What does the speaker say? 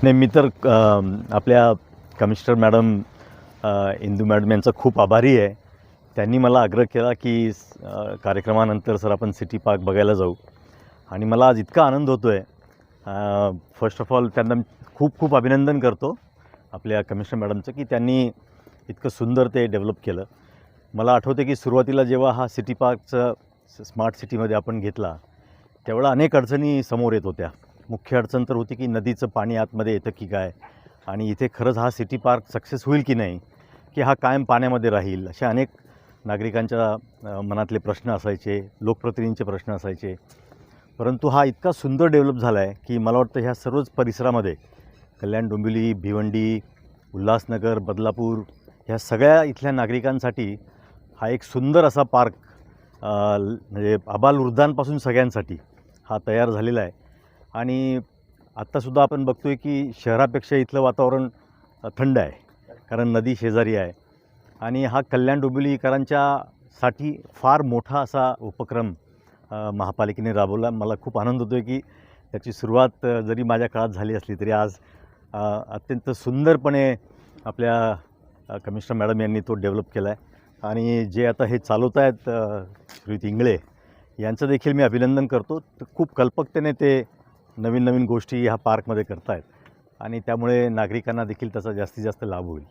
नाही, मी तर आपल्या कमिशनर मॅडम इंदू मॅडम यांचा खूप आभारी आहे. त्यांनी मला आग्रह केला की कार्यक्रमानंतर सर आपण सिटी पार्क बघायला जाऊ आणि मला आज इतका आनंद होतो आहे. फर्स्ट ऑफ ऑल त्यांना खूप खूप अभिनंदन करतो आपल्या कमिशनर मॅडमचं की त्यांनी इतकं सुंदर ते डेव्हलप केलं. मला आठवते की सुरुवातीला जेव्हा हा सिटी पार्कचं स्मार्ट सिटीमध्ये आपण घेतला त्यावेळेला अनेक अडचणी समोर येत होत्या. मुख्य अडचण तर होती की नदीचं पाणी आतमध्ये येतं की काय, आणि इथे खरंच हा सिटी पार्क सक्सेस होईल की नाही, की हा कायम पाण्यामध्ये राहील, अशा अनेक नागरिकांच्या मनातले प्रश्न असायचे, लोकप्रतिनिधींचे प्रश्न असायचे. परंतु हा इतका सुंदर डेव्हलप झाला आहे की मला वाटतं ह्या सर्वच परिसरामध्ये कल्याण डोंबिवली, भिवंडी, उल्हासनगर, बदलापूर ह्या सगळ्या इथल्या नागरिकांसाठी हा एक सुंदर असा पार्क म्हणजे आबालवृद्धांपासून सगळ्यांसाठी हा तयार झालेला आहे. आणि आत्तासुद्धा आपण बघतो आहे की शहरापेक्षा इथलं वातावरण थंड आहे, कारण नदी शेजारी आहे. आणि हा कल्याण डोंबिवलीकरांच्यासाठी फार मोठा असा उपक्रम महापालिकेने राबवला. मला खूप आनंद होतो आहे की त्याची सुरुवात जरी माझ्या काळात झाली असली तरी आज अत्यंत सुंदरपणे आपल्या कमिशनर मॅडम यांनी तो डेव्हलप केला आहे. आणि जे आता हे चालवत आहेत श्रीयुत इंगळे यांचं देखील मी अभिनंदन करतो. खूप कल्पकतेने ते नवीन नवीन गोष्टी ह्या पार्कमध्ये करत आहेत आणि त्यामुळे नागरिकांना देखील त्याचा जास्तीत जास्त लाभ होईल.